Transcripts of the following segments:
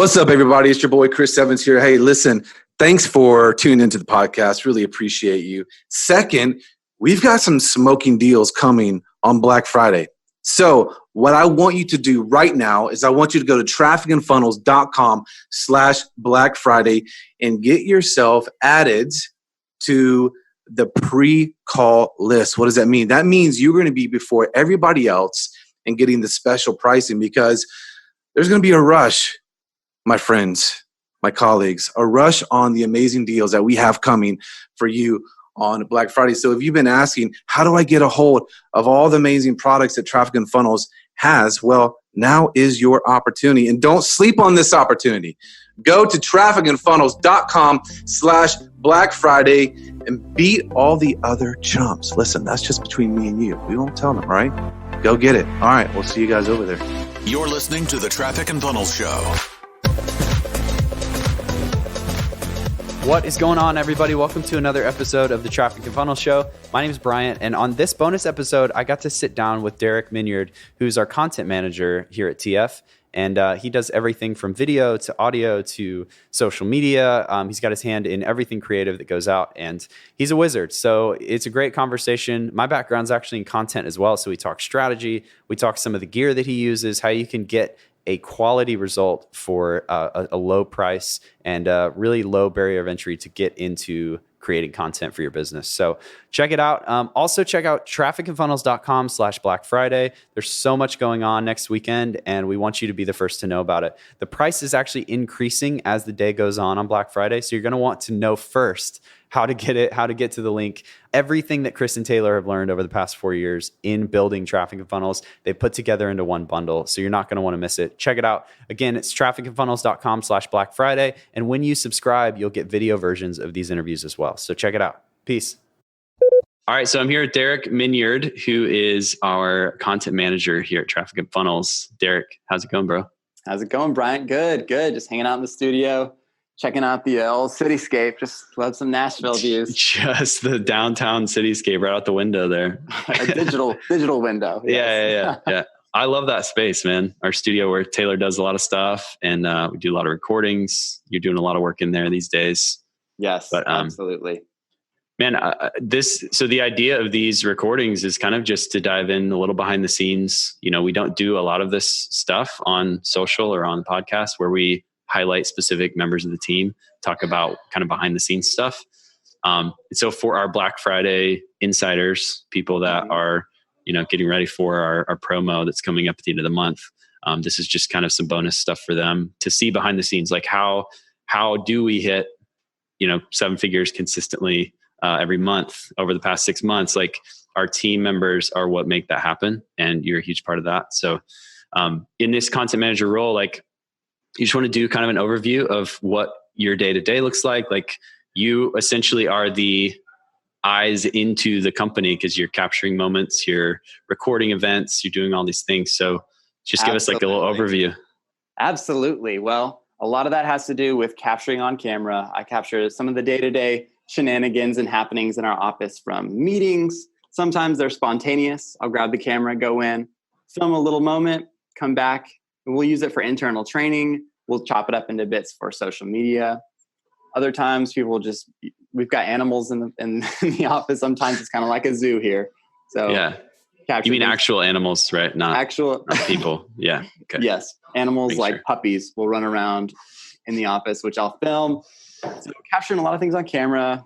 What's up, everybody? It's your boy, Chris Evans here. Hey, listen, thanks for tuning into the podcast. Really appreciate you. Second, we've got some smoking deals coming on Black Friday. So what I want you to do right now is I want you to go to trafficandfunnels.com/Black Friday and get yourself added to the pre-call list. What does that mean? That means you're going to be before everybody else and getting the special pricing, because there's going to be a rush, my friends, my colleagues, a rush on the amazing deals that we have coming for you on Black Friday. So if you've been asking, how do I get a hold of all the amazing products that Traffic and Funnels has? Well, now is your opportunity. And don't sleep on this opportunity. Go to trafficandfunnels.com/Black Friday and beat all the other chumps. Listen, that's just between me and you. We won't tell them, right? Go get it. All right, we'll see you guys over there. You're listening to the Traffic and Funnels Show. What is going on, everybody? Welcome to another episode of the Traffic and Funnels Show. My name is Bryant, and on this bonus episode, I got to sit down with Derrick Minyard, who's our content manager here at TF. And he does everything from video to audio to social media. He's got his hand in everything creative that goes out, and he's a wizard. So it's a great conversation. My background's actually in content as well. So we talk strategy. We talk some of the gear that he uses, how you can get a quality result for a low price and a really low barrier of entry to get into creating content for your business. So check it out. Also check out trafficandfunnels.com/Black Friday. There's so much going on next weekend, and we want you to be the first to know about it. The price is actually increasing as the day goes on Black Friday. So you're going to want to know first how to get it, how to get to the link, everything that Chris and Taylor have learned over the past 4 years in building Traffic and Funnels, they put together into one bundle. So you're not going to want to miss it. Check it out. Again, it's trafficandfunnels.com/Black Friday. And when you subscribe, you'll get video versions of these interviews as well. So check it out. Peace. All right. So I'm here with Derrick Minyard, who is our content manager here at Traffic and Funnels. Derrick, how's it going, bro? How's it going, Bryant? Good. Just hanging out in the studio, checking out the old cityscape. Just love some Nashville views. Just the downtown cityscape right out the window there. A digital window. Yes. Yeah. I love that space, man. Our studio where Taylor does a lot of stuff, and we do a lot of recordings. You're doing a lot of work in there these days. Yes, but, absolutely. Man, so the idea of these recordings is kind of just to dive in a little behind the scenes. You know, we don't do a lot of this stuff on social or on podcasts where we highlight specific members of the team, talk about kind of behind the scenes stuff. So for our Black Friday insiders, people that are, you know, getting ready for our promo that's coming up at the end of the month, this is just kind of some bonus stuff for them to see behind the scenes. Like how do we hit, you know, 7 figures consistently every month over the past 6 months? Like our team members are what make that happen, and you're a huge part of that. So in this content manager role, like you just want to do kind of an overview of what your day-to-day looks like. Like you essentially are the eyes into the company because you're capturing moments, you're recording events, you're doing all these things. So just give us like a little overview. Absolutely. Well, a lot of that has to do with capturing on camera. I capture some of the day-to-day shenanigans and happenings in our office, from meetings. Sometimes they're spontaneous. I'll grab the camera, go in, film a little moment, come back, and we'll use it for internal training. We'll chop it up into bits for social media. Other times we've got animals in the office. Sometimes it's kind of like a zoo here. So yeah. You mean actual animals, right? Not people. Yeah. Okay. Yes. Animals like puppies will run around in the office, which I'll film. So capturing a lot of things on camera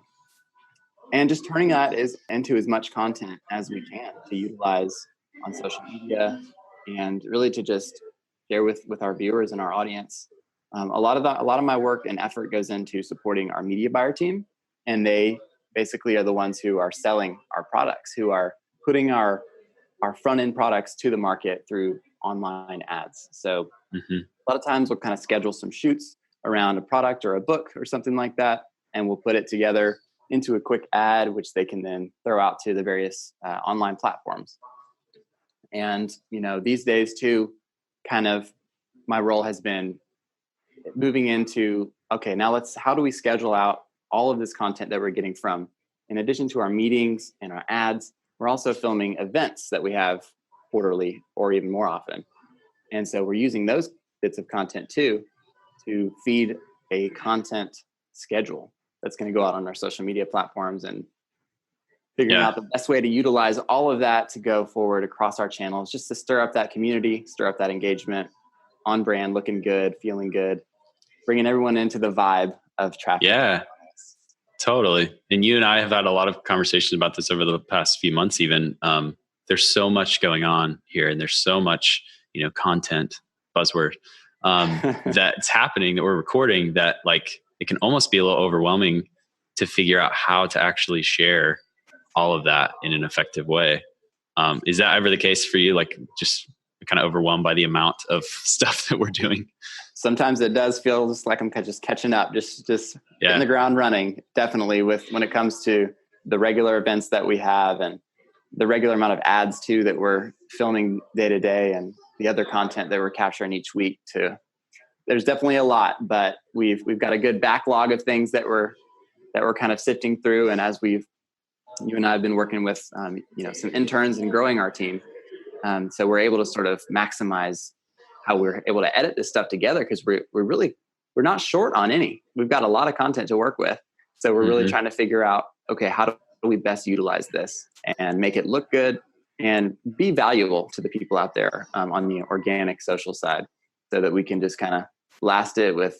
and just turning that into as much content as we can to utilize on social media, and really to just share with our viewers and our audience. A lot of my work and effort goes into supporting our media buyer team, and they basically are the ones who are selling our products, who are putting our front end products to the market through online ads. So a lot of times we'll kind of schedule some shoots around a product or a book or something like that, and we'll put it together into a quick ad, which they can then throw out to the various online platforms. And, you know, these days too, kind of my role has been moving into, okay, now how do we schedule out all of this content that we're getting from, in addition to our meetings and our ads, we're also filming events that we have quarterly or even more often. And so we're using those bits of content too to feed a content schedule that's going to go out on our social media platforms, and figuring out the best way to utilize all of that to go forward across our channels, just to stir up that community, stir up that engagement, on brand, looking good, feeling good, bringing everyone into the vibe of traffic. Yeah, totally. And you and I have had a lot of conversations about this over the past few months, even. There's so much going on here, and there's so much, content, buzzword, that's happening, that we're recording, that like it can almost be a little overwhelming to figure out how to actually share all of that in an effective way. Is that ever the case for you? Like, just kind of overwhelmed by the amount of stuff that we're doing? Sometimes it does feel just like I'm just catching up, just hitting the ground running. Definitely when it comes to the regular events that we have, and the regular amount of ads too that we're filming day to day, and the other content that we're capturing each week too. There's definitely a lot, but we've got a good backlog of things that we're kind of sifting through. And as you and I have been working with, some interns and growing our team. So we're able to sort of maximize how we're able to edit this stuff together, because we're not short on any. We've got a lot of content to work with. So we're really trying to figure out, okay, how do we best utilize this and make it look good and be valuable to the people out there on the organic social side, so that we can just kind of blast it with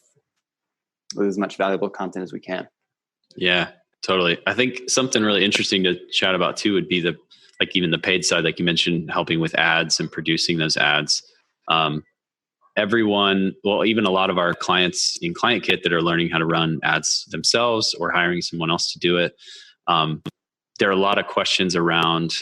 as much valuable content as we can. Yeah, totally. I think something really interesting to chat about too would be even the paid side, like you mentioned, helping with ads and producing those ads. Everyone, even a lot of our clients in Client Kit that are learning how to run ads themselves or hiring someone else to do it. There are a lot of questions around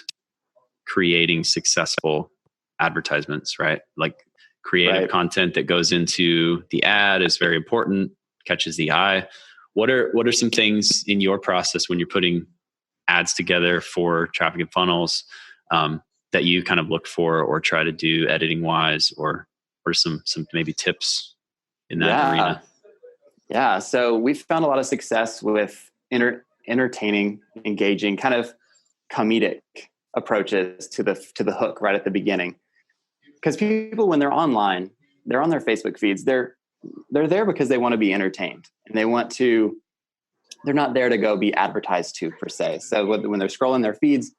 creating successful advertisements, right? Like creative content that goes into the ad is very important, catches the eye. What are some things in your process when you're putting ads together for Traffic and Funnels that you kind of look for or try to do editing wise, or some maybe tips in that arena? Yeah. So we've found a lot of success with entertaining, engaging, kind of comedic approaches to the hook right at the beginning. Because people, when they're online, they're on their Facebook feeds, they're there because they want to be entertained, and they're not there to go be advertised to per se. So when they're scrolling their feeds,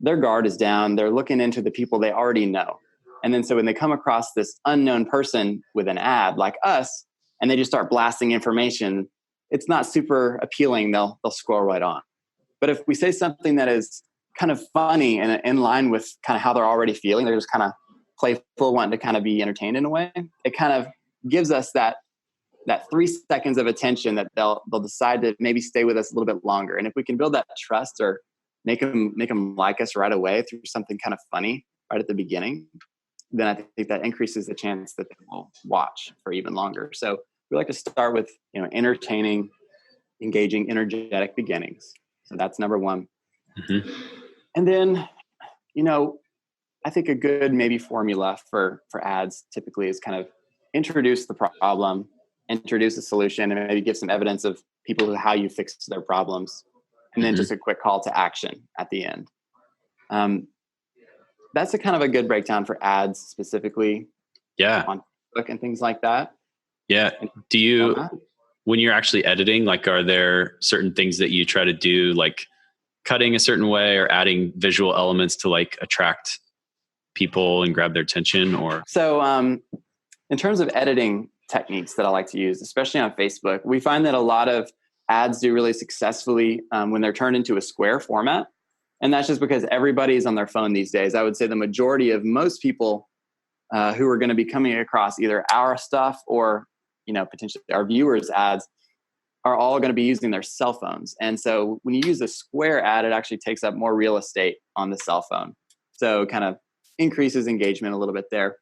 their guard is down. They're looking into the people they already know. And then so when they come across this unknown person with an ad like us, and they just start blasting information, it's not super appealing. They'll scroll right on. But if we say something that is kind of funny and in line with kind of how they're already feeling, they're just kind of playful, wanting to kind of be entertained in a way, it kind of gives us that 3 seconds of attention that they'll decide to maybe stay with us a little bit longer. And if we can build that trust or make them like us right away through something kind of funny right at the beginning, then I think that increases the chance that they will watch for even longer. So we like to start with, entertaining, engaging, energetic beginnings. So that's number one. Mm-hmm. And then, I think a good maybe formula for ads typically is kind of introduce the problem, introduce a solution, and maybe give some evidence of how you fixed their problems. And then just a quick call to action at the end. That's a kind of a good breakdown for ads specifically. Yeah. On Facebook and things like that. Yeah. Do you, when you're actually editing, like, are there certain things that you try to do, like cutting a certain way or adding visual elements to like attract people and grab their attention? Or so in terms of editing techniques that I like to use, especially on Facebook, we find that a lot of ads do really successfully when they're turned into a square format. And that's just because everybody's on their phone these days. I would say the majority of most people who are going to be coming across either our stuff or, potentially our viewers' ads are all going to be using their cell phones. And so when you use a square ad, it actually takes up more real estate on the cell phone. So kind of increases engagement a little bit there.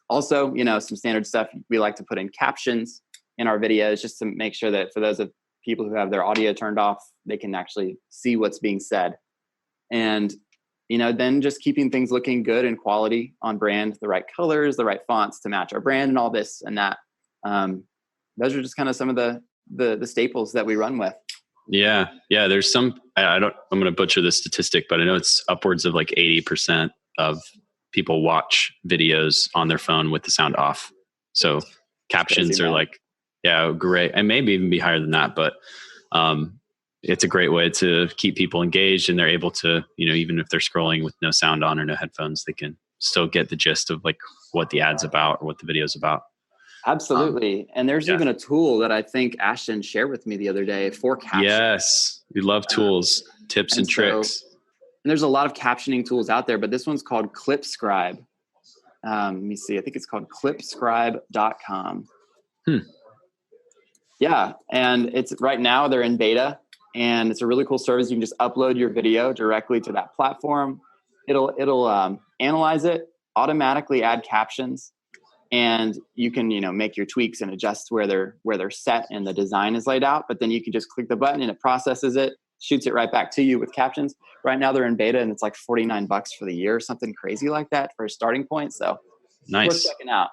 Also, some standard stuff we like to put in captions in our videos, just to make sure that for those of people who have their audio turned off, they can actually see what's being said. And, then just keeping things looking good and quality on brand, the right colors, the right fonts to match our brand and all this and that. Those are just kind of some of the staples that we run with. Yeah. Yeah. There's some, I'm going to butcher the statistic, but I know it's upwards of like 80% of people watch videos on their phone with the sound off. So captions are like Yeah, great. And maybe even be higher than that, but it's a great way to keep people engaged, and they're able to, even if they're scrolling with no sound on or no headphones, they can still get the gist of like what the ad's about or what the video's about. Absolutely. And there's even a tool that I think Ashton shared with me the other day for captioning. Yes. We love tools, tips and tricks. And there's a lot of captioning tools out there, but this one's called ClipScribe. Let me see. I think it's called clipscribe.com. Yeah. And it's right now they're in beta, and it's a really cool service. You can just upload your video directly to that platform. It'll analyze it, automatically add captions, and you can, make your tweaks and adjust where they're set and the design is laid out. But then you can just click the button and it processes it, shoots it right back to you with captions. Right now they're in beta, and it's like $49 for the year, something crazy like that for a starting point. So nice. Worth checking out.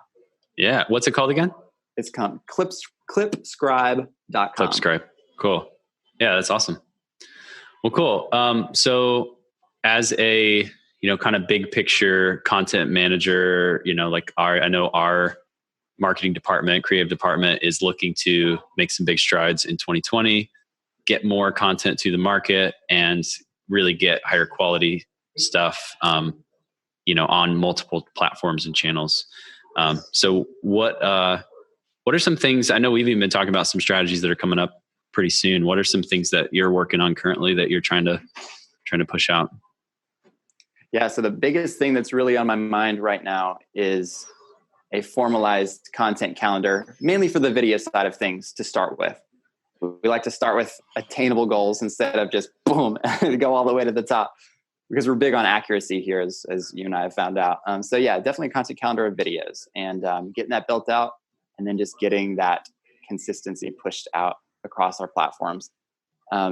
Yeah. What's it called again? It's called clipscribe.com. Clipscribe. Cool. Yeah, that's awesome. Well, cool. So as a, kind of big picture content manager, I know our marketing department, creative department is looking to make some big strides in 2020, get more content to the market, and really get higher quality stuff, on multiple platforms and channels. So what are some things, I know we've even been talking about some strategies that are coming up pretty soon. What are some things that you're working on currently that you're trying to push out? Yeah. So the biggest thing that's really on my mind right now is a formalized content calendar, mainly for the video side of things to start with. We like to start with attainable goals instead of just boom, go all the way to the top, because we're big on accuracy here, as you and I have found out. So yeah, definitely a content calendar of videos, and getting that built out, and then just getting that consistency pushed out across our platforms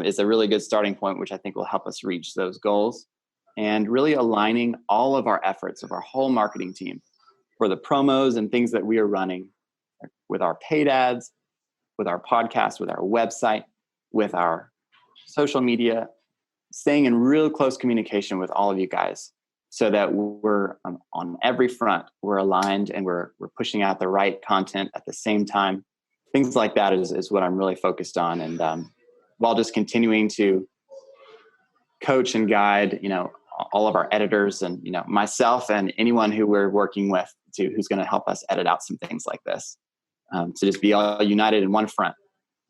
is a really good starting point, which I think will help us reach those goals. And really aligning all of our efforts of our whole marketing team for the promos and things that we are running with our paid ads, with our podcast, with our website, with our social media, staying in real close communication with all of you guys, so that we're on every front, we're aligned, and we're pushing out the right content at the same time. Things like that is what I'm really focused on. And while just continuing to coach and guide, all of our editors and, myself and anyone who we're working with who's going to help us edit out some things like this. To just be all united in one front.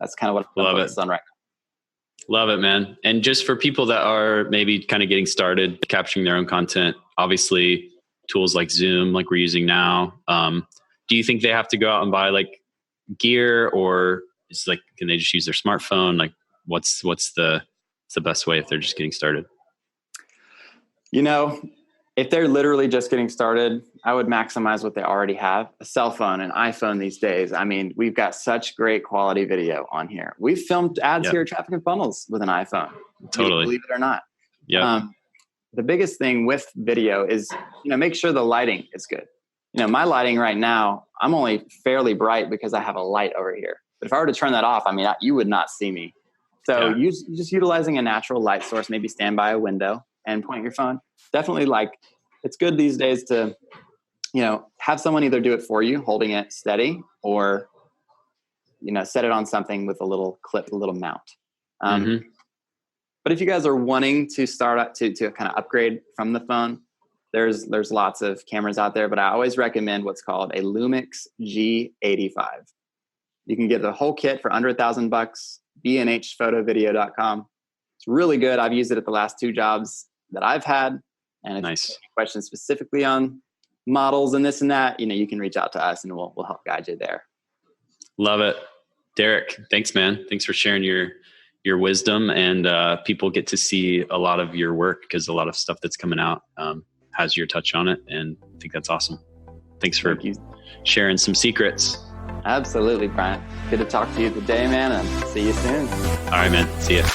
That's kind of what I'm focused on right now. Love it, man. And just for people that are maybe kind of getting started capturing their own content, obviously tools like Zoom, like we're using now, do you think they have to go out and buy like gear, or it's like, can they just use their smartphone? Like what's the best way if they're just getting started? If they're literally just getting started, I would maximize what they already have. A cell phone, an iPhone these days. I mean, we've got such great quality video on here. We've filmed ads here at Traffic and Funnels with an iPhone. Totally. Believe it or not. Yeah. The biggest thing with video is, make sure the lighting is good. My lighting right now, I'm only fairly bright because I have a light over here. But if I were to turn that off, you would not see me. So just utilizing a natural light source, maybe stand by a window and point your phone. Definitely, it's good these days to, have someone either do it for you, holding it steady, or, set it on something with a little clip, a little mount. But if you guys are wanting to start up to kind of upgrade from the phone, there's lots of cameras out there, but I always recommend what's called a Lumix G85. You can get the whole kit for under $1,000, bnhphotovideo.com. It's really good. I've used it at the last 2 jobs that I've had. And if nice. you have any questions specifically on models and this and that, you can reach out to us and we'll help guide you there. Love it. Derrick, thanks, man. Thanks for sharing your wisdom, and people get to see a lot of your work, because a lot of stuff that's coming out has your touch on it. And I think that's awesome. Thanks for sharing some secrets. Absolutely, Brian. Good to talk to you today, man, and see you soon. All right, man. See ya.